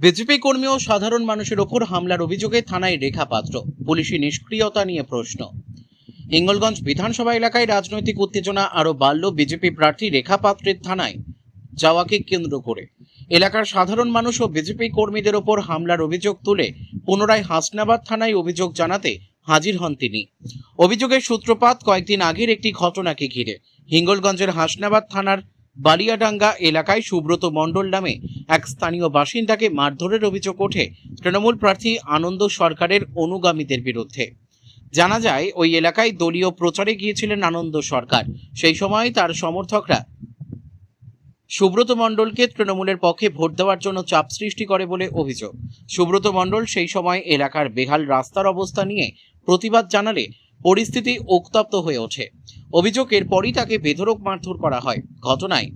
BJP কর্মী ও সাধারণ মানুষের ওপর হামলার অভিযোগে থানায় রেখা পাত্র, পুলিশি নিষ্ক্রিয়তা নিয়ে প্রশ্ন। হিঙ্গলগঞ্জ বিধানসভা এলাকায় রাজনৈতিক উত্তেজনা আরও বাড়ল বিজেপি প্রার্থী রেখা পাত্রের থানায় যাওয়াকে কেন্দ্র করে। এলাকার সাধারণ মানুষ ও বিজেপি কর্মীদের ওপর হামলার অভিযোগ তুলে পুনরায় হাসনাবাদ থানায় অভিযোগ জানাতে হাজির হন তিনি। অভিযোগের সূত্রপাত কয়েকদিন আগের একটি ঘটনাকে ঘিরে। হিঙ্গলগঞ্জের হাসনাবাদ থানার বালিয়াডাঙ্গা এলাকায় সুব্রত মণ্ডল নামে এক স্থানীয় বাসিন্দাকে মারধরের অভিযোগ ওঠে তৃণমূল প্রার্থী আনন্দ সরকারের অনুগামীদের বিরুদ্ধে। জানা যায়, ওই এলাকায় দলীয় প্রচারে গিয়েছিলেন আনন্দ সরকার। সেই সময় তার সমর্থকরা সুব্রত মণ্ডলকে তৃণমূলের পক্ষে ভোট দেওয়ার জন্য চাপ সৃষ্টি করে বলে অভিযোগ। সুব্রত মণ্ডল সেই সময় এলাকার বেহাল রাস্তার অবস্থা নিয়ে প্রতিবাদ জানালে পরিস্থিতি উত্তপ্ত হয়ে ওঠে। অভিযোগ এরপরই তাকে বেধড়ক মারধর করা হয়। ঘটনায়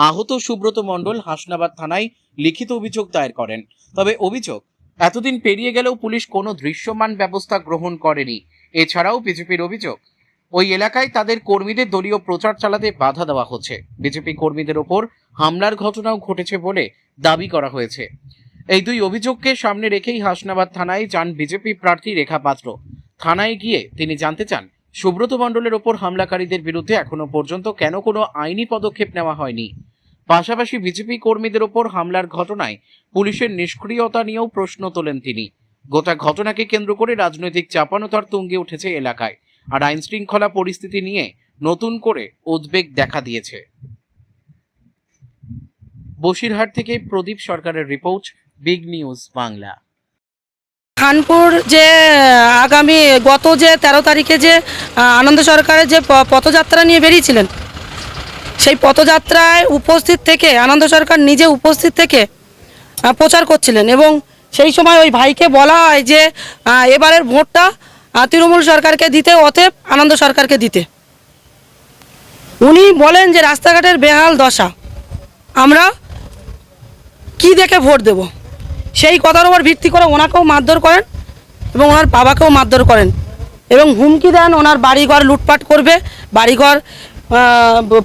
আহত সুব্রত মণ্ডল হাসনাবাদ থানায় লিখিত অভিযোগ দায়ের করেন। তবে অভিযোগ এতদিন পেরিয়ে গেলেও পুলিশ কোনো দৃশ্যমান ব্যবস্থা গ্রহণ করেনি। এছাড়াও বিজেপির অভিযোগ, ওই এলাকায় তাদের কর্মীদের দলীয় প্রচার চালাতে বাধা দেওয়া হচ্ছে। বিজেপি কর্মীদের ওপর হামলার ঘটনাও ঘটেছে বলে দাবি করা হয়েছে। এই দুই অভিযোগকে সামনে রেখেই হাসনাবাদ থানায় যান বিজেপি প্রার্থী রেখা পাত্র। থানায় গিয়ে তিনি জানতে চান, সুব্রত মণ্ডলের ওপর হামলাকারীদের বিরুদ্ধে এখনো পর্যন্ত কেন কোনো আইনি পদক্ষেপ নেওয়া হয়নি। পাশাপাশি বিজেপি কর্মীদের ওপর হামলার ঘটনায় পুলিশের নিষ্ক্রিয়তা নিয়েও প্রশ্ন তোলেন তিনি। গোটা ঘটনাকে কেন্দ্র করে রাজনৈতিক চাপানোতর তুঙ্গে উঠেছে এলাকায়, আর আইন শৃঙ্খলা পরিস্থিতি নিয়ে নতুন করে উদ্বেগ দেখা দিয়েছে। বসিরহাট থেকে প্রদীপ সরকারের report, big news Bangla. Khanpur যে আগামী গত যে 13 তারিখে যে আনন্দ সরকারের যে পথযাত্রা নিয়ে বেরিয়েছিলেন, সেই পথযাত্রায় উপস্থিত থেকে আনন্দ সরকার নিজে উপস্থিত থেকে প্রচার করছিলেন এবং সেই সময় ওই ভাইকে বলা হয় যে এবারের ভোটটা তৃণমূল সরকারকে দিতে, অতএব আনন্দ সরকারকে দিতে। উনি বলেন যে রাস্তাঘাটের বেহাল দশা, আমরা কি দেখে ভোট দেব। সেই কথার উপর ভিত্তি করে ওনাকেও মারধর করেন এবং ওনার বাবাকেও মারধর করেন এবং হুমকি দেন ওনার বাড়িঘর লুটপাট করবে, বাড়িঘর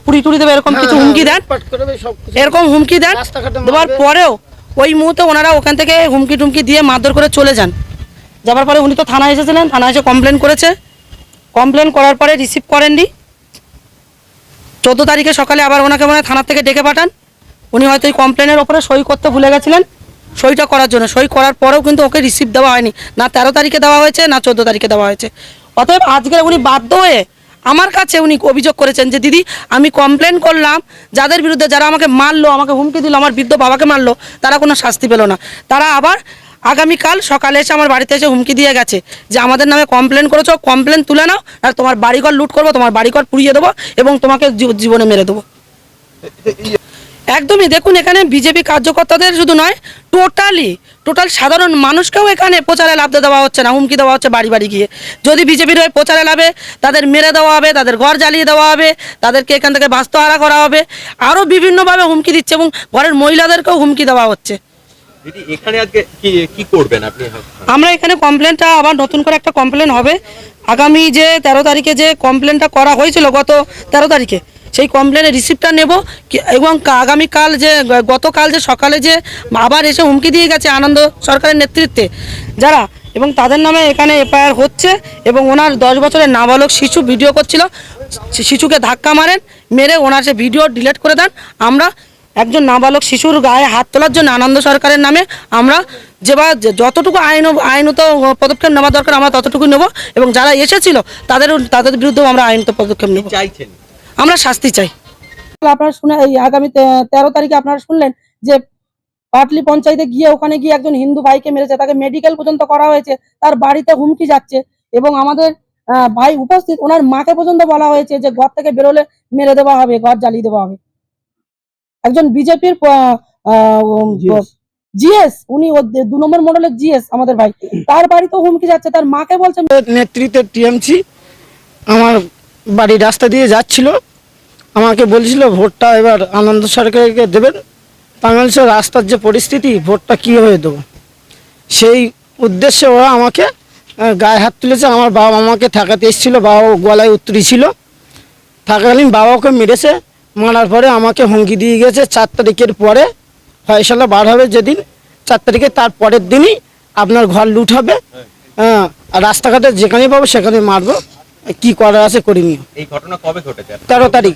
পুরি টুরি দেবে, এরকম কিছু হুমকি দেন। এরকম হুমকি দেন দেওয়ার পরেও ওই মুহূর্তে ওনারা ওখান থেকে হুমকি টুমকি দিয়ে মারধর করে চলে যান। যাবার পরে উনি তো থানায় এসেছিলেন, থানায় এসে কমপ্লেন করেছে। কমপ্লেন করার পরে রিসিভ করেননি। 14 তারিখে সকালে আবার ওনাকে মনে হয় থানার থেকে ডেকে পাঠান। উনি হয়তো এই কমপ্লেনের ওপরে সই করতে ভুলে গেছিলেন। সইটা করার জন্য, সই করার পরেও কিন্তু ওকে রিসিভ দেওয়া হয়নি, না 13 তারিখে দেওয়া হয়েছে না 14 তারিখে দেওয়া হয়েছে। অতএব আজকে উনি বাধ্য হয়ে আমার কাছে উনি অভিযোগ করেছেন যে দিদি, আমি কমপ্লেন করলাম, যাদের বিরুদ্ধে, যারা আমাকে মারলো, আমাকে হুমকি দিল, আমার বৃদ্ধ বাবাকে মারলো, তারা কোনো শাস্তি পেল না। তারা আবার আগামীকাল সকালে এসে আমার বাড়িতে এসে হুমকি দিয়ে গেছে যে আমাদের নামে কমপ্লেন করেছো, কমপ্লেন তুলে নাও, আর তোমার বাড়িঘর লুট করবো, তোমার বাড়িঘর পুড়িয়ে দেবো এবং তোমাকে জীবনে মেরে দেবো। একদমই দেখুন, এখানে বিজেপি কার্যকর্তাদের শুধু নয়, টোটাল সাধারণ মানুষকেও এখানে প্রচারে লাভতে দেওয়া হচ্ছে না, হুমকি দেওয়া হচ্ছে বাড়ি বাড়ি গিয়ে। যদি বিজেপির হয়ে প্রচারে লাভে, তাদের মেরে দেওয়া হবে, তাদের ঘর জ্বালিয়ে দেওয়া হবে, তাদেরকে এখান থেকে বাস্তুহারা করা হবে, আরও বিভিন্নভাবে হুমকি দিচ্ছে এবং ঘরের মহিলাদেরকেও হুমকি দেওয়া হচ্ছে। এখানে আজকে কি করবেন আপনি? আমরা এখানে কমপ্লেনটা আবার নতুন করে একটা কমপ্লেন হবে আগামী যে 13 তারিখে যে কমপ্লেনটা করা হয়েছিল গত 13 তারিখে, সেই কমপ্লেনের রিসিপ্টটা নেব এবং আগামীকাল যে গতকাল যে সকালে যে আবার এসে হুমকি দিয়ে গেছে আনন্দ সরকারের নেতৃত্বে যারা, এবং তাদের নামে এখানে এফআইআর হচ্ছে এবং ওনার 10 বছরের নাবালক শিশু ভিডিও করছিল, শিশুকে ধাক্কা মারেন, মেরে ওনার সে ভিডিও ডিলিট করে দেন। আমরা একজন নাবালক শিশুর গায়ে হাত তোলার জন্য আনন্দ সরকারের নামে আমরা যতটুকু আইনত পদক্ষেপ নেওয়া দরকার আমরা ততটুকু নেব এবং যারা এসেছিল তাদের বিরুদ্ধেও আমরা আইনত পদক্ষেপ নেব। আমরা শাস্তি চাই। আপনারা শুনে এই আগামী 13 তারিখে আপনারা শুনলেন যে পাটলি পঞ্চায়েতে গিয়ে ওখানে গিয়ে একজন হিন্দু ভাইকে মেরেছে, তাকে মেডিকেল পর্যন্ত করা হয়েছে, তার বাড়িতে হুমকি যাচ্ছে এবং আমাদের ভাই উপস্থিত, ওনার মাকে পর্যন্ত বলা হয়েছে যে ঘর থেকে বেরোলে মেরে দেওয়া হবে, ঘর জ্বালিয়ে দেওয়া হবে। একজন বিজেপির জিএস, উনি 2 নম্বর মডেলের জিএস আমাদের ভাই, তার বাড়িতেও হুমকি যাচ্ছে, তার মাকে বলছে। নেতৃত্বে টিএমসি আমার বাড়ির রাস্তা দিয়ে যাচ্ছিল, আমাকে বলছিল ভোটটা এবার আনন্দ সরকারকে দেবেন। বাংলাদেশের রাস্তার যে পরিস্থিতি, ভোটটা কীভাবে দেবো, সেই উদ্দেশ্যে ওরা আমাকে গায়ে হাত তুলেছে। আমার বাবা আমাকে ঠেকাতে এসেছিলো, বাবা গলায় উত্তরি ছিল, থাকাকালীন বাবাকে মেরেছে। মারার পরে আমাকে হুমকি দিয়ে গেছে 4 তারিখের পরে ফয়সালা বার হবে যেদিন 4 তারিখে, তার পরের দিনই আপনার ঘর লুট হবে। হ্যাঁ, আর রাস্তাঘাটে যেখানে পাবো সেখানে মারবো, কি করার আছে করিনি। এই ঘটনা কবে ঘটেছে? 13 তারিখ।